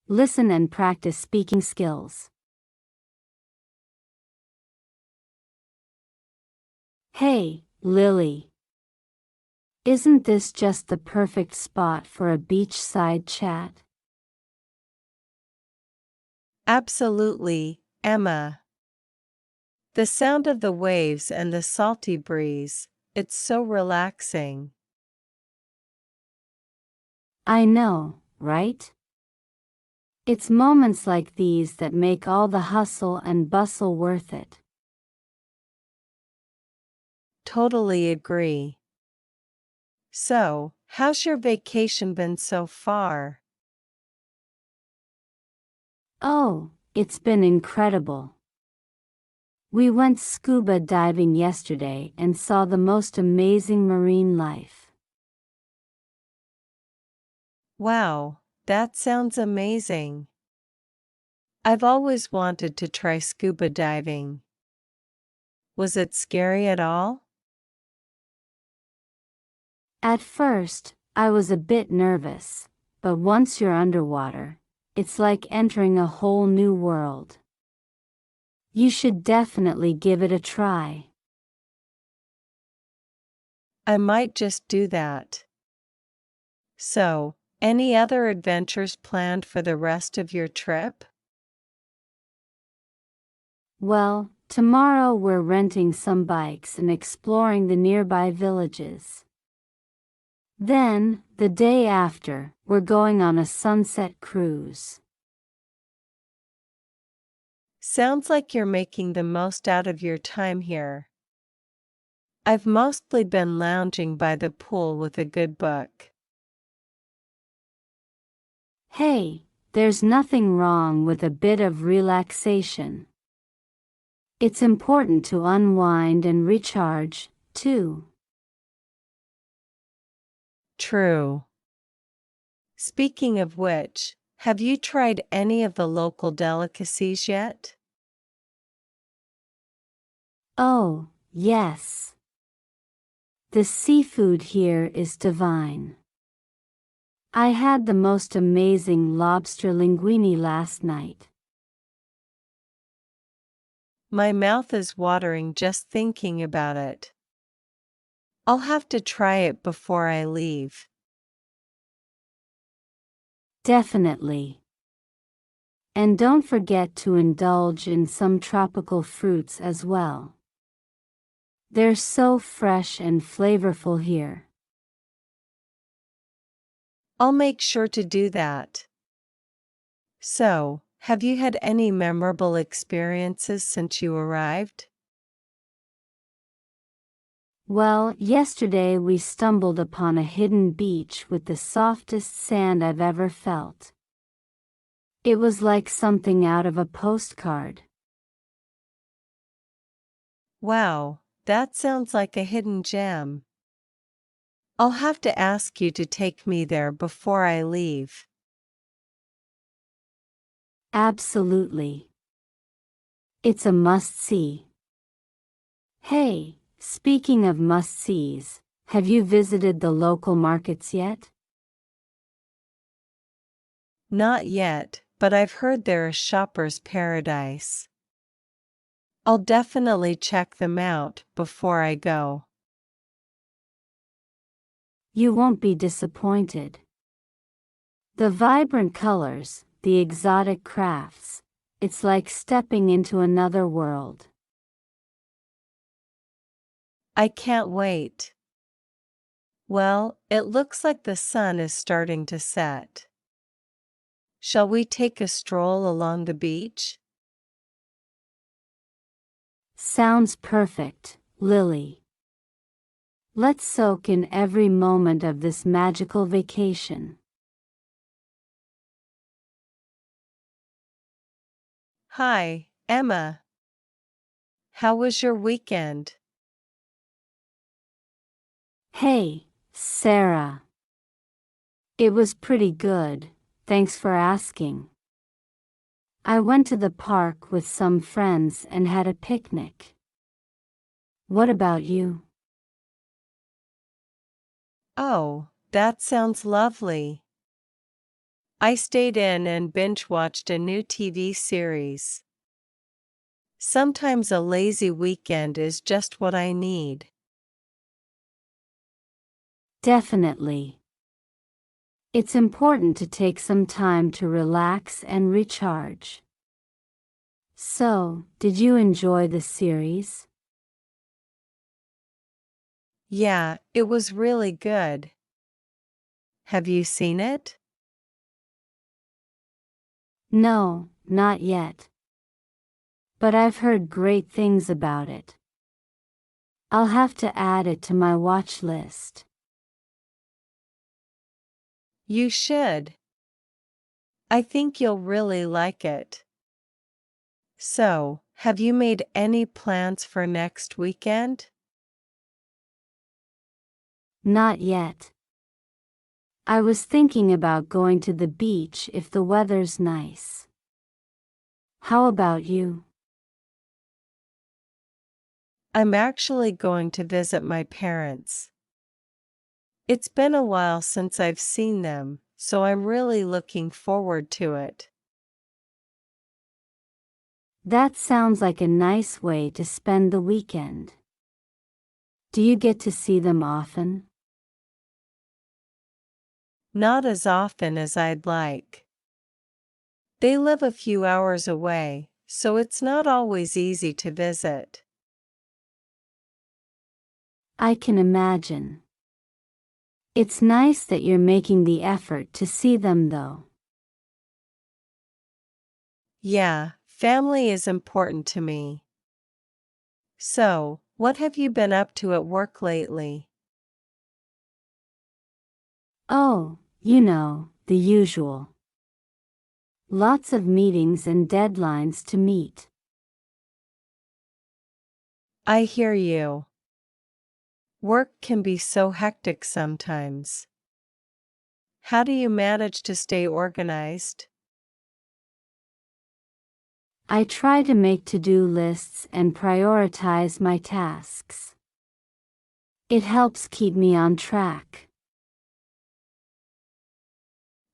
Listen and practice speaking skills. Hey, Lily. Isn't this just the perfect spot for a beachside chat? Absolutely, Emma. The sound of the waves and the salty breeze, it's so relaxing. I know, right? It's moments like these that make all the hustle and bustle worth it. Totally agree. So, how's your vacation been so far? Oh, it's been incredible. We went scuba diving yesterday and saw the most amazing marine life. Wow, that sounds amazing. I've always wanted to try scuba diving. Was it scary at all? At first, I was a bit nervous, but once you're underwater, it's like entering a whole new world. You should definitely give it a try. I might just do that. So, any other adventures planned for the rest of your trip? Well, tomorrow we're renting some bikes and exploring the nearby villages. Then, the day after, we're going on a sunset cruise. Sounds like you're making the most out of your time here. I've mostly been lounging by the pool with a good book. Hey, there's nothing wrong with a bit of relaxation. It's important to unwind and recharge, too. True. Speaking of which, have you tried any of the local delicacies yet? Oh, yes. The seafood here is divine. I had the most amazing lobster linguine last night. My mouth is watering just thinking about it. I'll have to try it before I leave. Definitely. And don't forget to indulge in some tropical fruits as well. They're so fresh and flavorful here. I'll make sure to do that. So, have you had any memorable experiences since you arrived? Well, yesterday we stumbled upon a hidden beach with the softest sand I've ever felt. It was like something out of a postcard. Wow, that sounds like a hidden gem. I'll have to ask you to take me there before I leave. Absolutely. It's a must-see. Hey, speaking of must-sees, have you visited the local markets yet? Not yet, but I've heard they're a shopper's paradise. I'll definitely check them out before I go. You won't be disappointed. The vibrant colors, the exotic crafts, it's like stepping into another world. I can't wait. Well, it looks like the sun is starting to set. Shall we take a stroll along the beach? Sounds perfect, Lily. Let's soak in every moment of this magical vacation. Hi, Emma. How was your weekend? Hey, Sarah. It was pretty good, thanks for asking. I went to the park with some friends and had a picnic. What about you? Oh, that sounds lovely. I stayed in and binge watched a new TV series. Sometimes a lazy weekend is just what I need. Definitely. It's important to take some time to relax and recharge. So, did you enjoy the series? Yeah, it was really good. Have you seen it? No, not yet. But I've heard great things about it. I'll have to add it to my watch list. You should. I think you'll really like it. So, have you made any plans for next weekend? Not yet. I was thinking about going to the beach if the weather's nice. How about you? I'm actually going to visit my parents. It's been a while since I've seen them, so I'm really looking forward to it. That sounds like a nice way to spend the weekend. Do you get to see them often? Not as often as I'd like. They live a few hours away, so it's not always easy to visit. I can imagine. It's nice that you're making the effort to see them though. Yeah, family is important to me. So, what have you been up to at work lately? Oh, the usual. Lots of meetings and deadlines to meet. I hear you. Work can be so hectic sometimes. How do you manage to stay organized? I try to make to-do lists and prioritize my tasks. It helps keep me on track.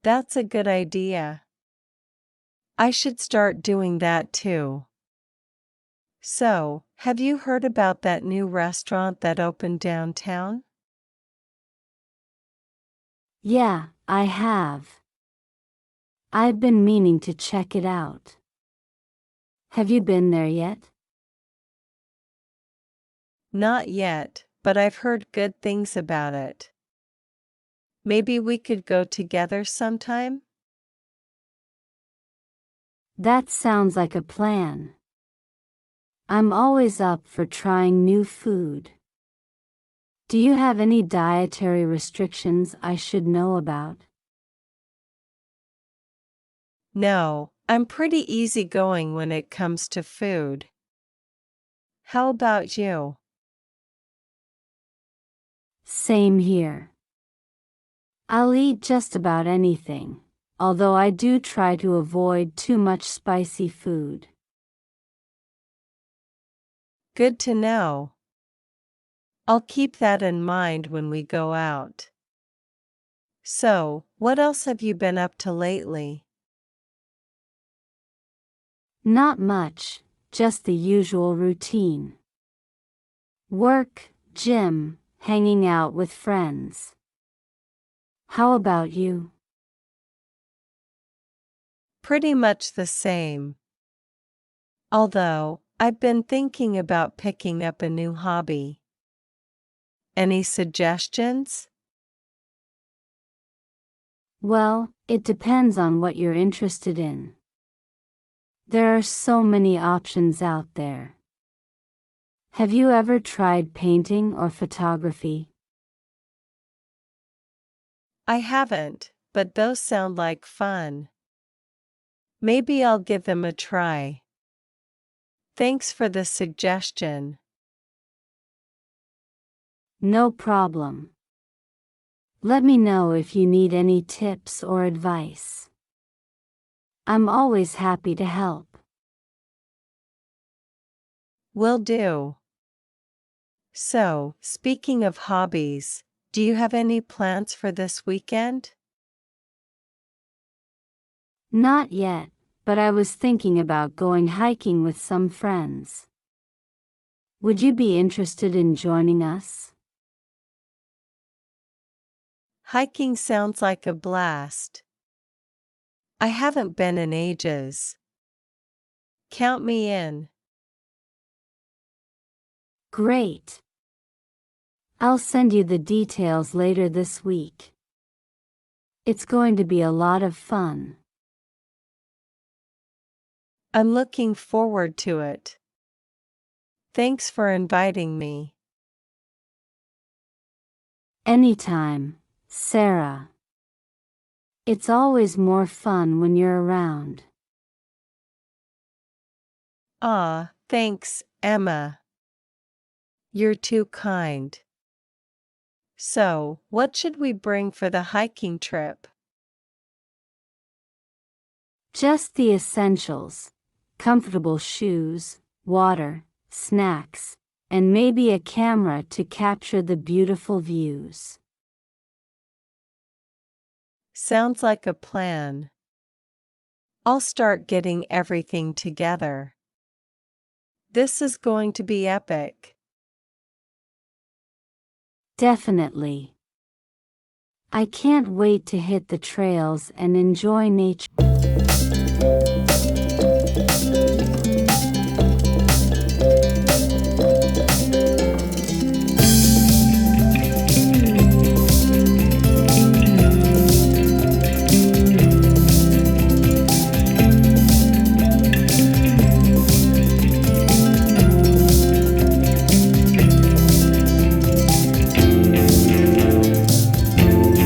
That's a good idea. I should start doing that too. So, have you heard about that new restaurant that opened downtown? Yeah, I have. I've been meaning to check it out. Have you been there yet? Not yet, but I've heard good things about it. Maybe we could go together sometime? That sounds like a plan. I'm always up for trying new food. Do you have any dietary restrictions I should know about? No, I'm pretty easygoing when it comes to food. How about you? Same here. I'll eat just about anything, although I do try to avoid too much spicy food. Good to know. I'll keep that in mind when we go out. So, what else have you been up to lately? Not much, just the usual routine. Work, gym, hanging out with friends. How about you? Pretty much the same. Although, I've been thinking about picking up a new hobby. Any suggestions? Well, it depends on what you're interested in. There are so many options out there. Have you ever tried painting or photography? I haven't, but those sound like fun. Maybe I'll give them a try. Thanks for the suggestion. No problem. Let me know if you need any tips or advice. I'm always happy to help. Will do. So, speaking of hobbies, do you have any plans for this weekend? Not yet, but I was thinking about going hiking with some friends. Would you be interested in joining us? Hiking sounds like a blast. I haven't been in ages. Count me in. Great. I'll send you the details later this week. It's going to be a lot of fun. I'm looking forward to it. Thanks for inviting me. Anytime, Sarah. It's always more fun when you're around. Ah, thanks, Emma. You're too kind. So, what should we bring for the hiking trip? Just the essentials: comfortable shoes, water, snacks, and maybe a camera to capture the beautiful views. Sounds like a plan. I'll start getting everything together. This is going to be epic. Definitely. I can't wait to hit the trails and enjoy nature.